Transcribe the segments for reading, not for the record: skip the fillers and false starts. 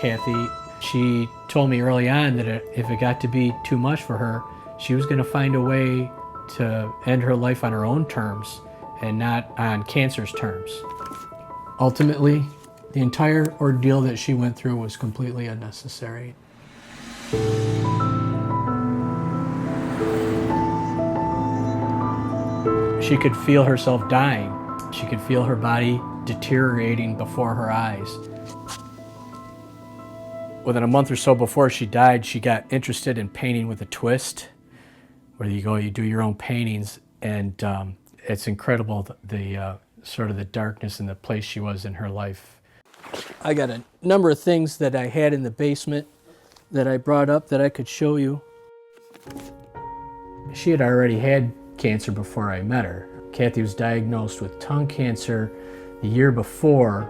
Kathy. She told me early on that if it got to be too much for her, she was going to find a way to end her life on her own terms and not on cancer's terms. Ultimately, the entire ordeal that she went through was completely unnecessary. She could feel herself dying. She could feel her body deteriorating before her eyes. Within a month or so before she died, she got interested in painting with a twist, where you do your own paintings, and it's incredible the sort of the darkness and the place she was in her life. I got a number of things that I had in the basement that I brought up that I could show you. She had already had cancer before I met her. Kathy was diagnosed with tongue cancer the year before,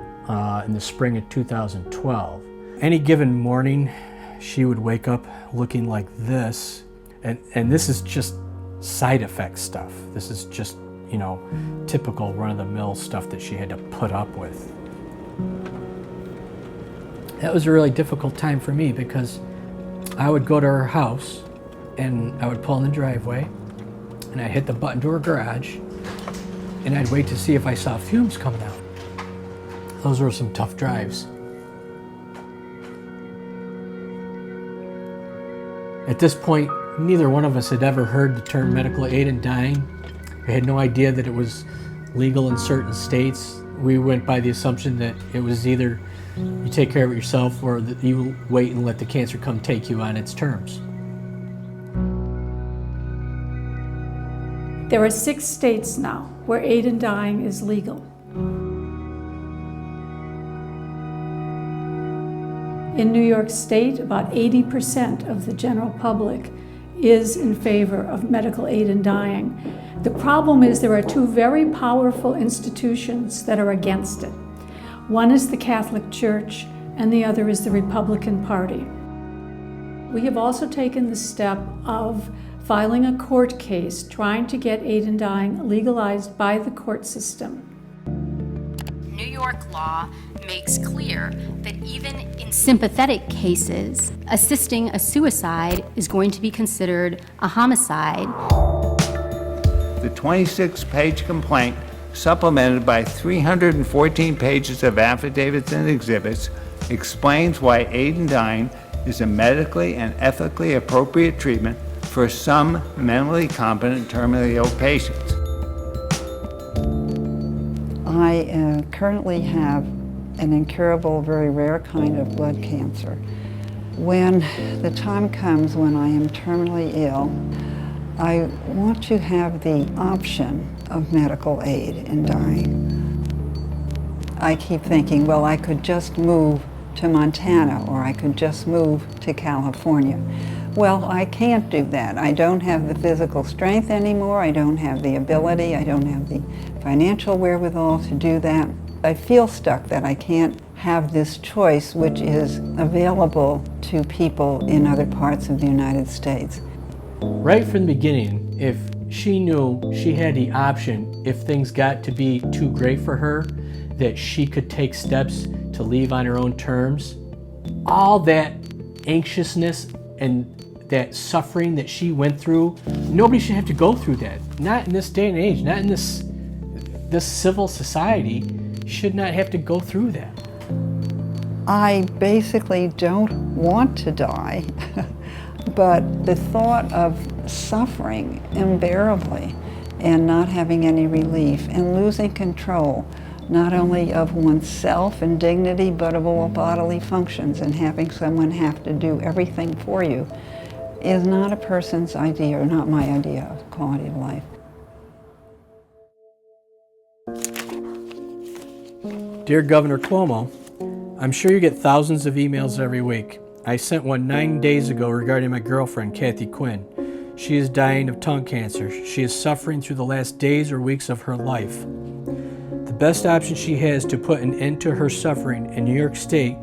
in the spring of 2012. Any given morning, she would wake up looking like this, and this is just side effect stuff. This is just, typical run-of-the-mill stuff that she had to put up with. That was a really difficult time for me because I would go to her house and I would pull in the driveway and I'd hit the button to her garage and I'd wait to see if I saw fumes coming out. Those were some tough drives. At this point, neither one of us had ever heard the term medical aid in dying. I had no idea that it was legal in certain states. We went by the assumption that it was either you take care of it yourself or that you wait and let the cancer come take you on its terms. There are 6 states now where aid in dying is legal. In New York State, about 80% of the general public is in favor of medical aid in dying. The problem is there are 2 very powerful institutions that are against it. One is the Catholic Church, and the other is the Republican Party. We have also taken the step of filing a court case trying to get aid in dying legalized by the court system. New York law makes clear that even in sympathetic cases, assisting a suicide is going to be considered a homicide. The 26-page complaint, supplemented by 314 pages of affidavits and exhibits, explains why aid in dying is a medically and ethically appropriate treatment for some mentally competent terminally ill patients. I currently have an incurable, very rare kind of blood cancer. When the time comes when I am terminally ill, I want to have the option of medical aid in dying. I keep thinking, well, I could just move to Montana or I could just move to California. Well, I can't do that. I don't have the physical strength anymore. I don't have the ability. I don't have the financial wherewithal to do that. I feel stuck that I can't have this choice which is available to people in other parts of the United States. Right from the beginning, if she knew she had the option, if things got to be too great for her, that she could take steps to leave on her own terms, all that anxiousness and that suffering that she went through, nobody should have to go through that. Not in this day and age, not in this civil society, should not have to go through that. I basically don't want to die, but the thought of suffering unbearably and not having any relief and losing control, not only of oneself and dignity, but of all bodily functions, and having someone have to do everything for you, is not a person's idea, or not my idea of quality of life. Dear Governor Cuomo, I'm sure you get thousands of emails every week. I sent one 9 days ago regarding my girlfriend, Kathy Quinn. She is dying of tongue cancer. She is suffering through the last days or weeks of her life. The best option she has to put an end to her suffering in New York State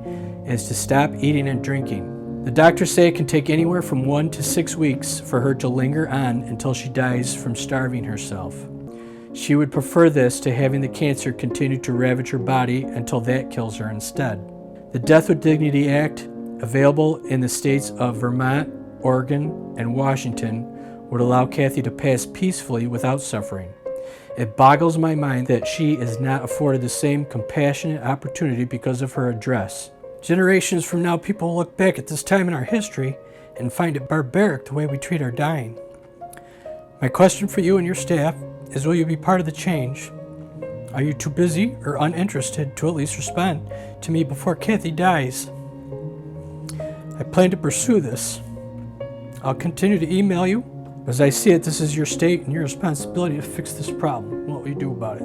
is to stop eating and drinking. The doctors say it can take anywhere from 1 to 6 weeks for her to linger on until she dies from starving herself. She would prefer this to having the cancer continue to ravage her body until that kills her instead. The Death with Dignity Act, available in the states of Vermont, Oregon, and Washington, would allow Kathy to pass peacefully without suffering. It boggles my mind that she is not afforded the same compassionate opportunity because of her address. Generations from now, people will look back at this time in our history and find it barbaric the way we treat our dying. My question for you and your staff is, will you be part of the change? Are you too busy or uninterested to at least respond to me before Kathy dies? I plan to pursue this. I'll continue to email you. As I see it, this is your state and your responsibility to fix this problem. What will you do about it?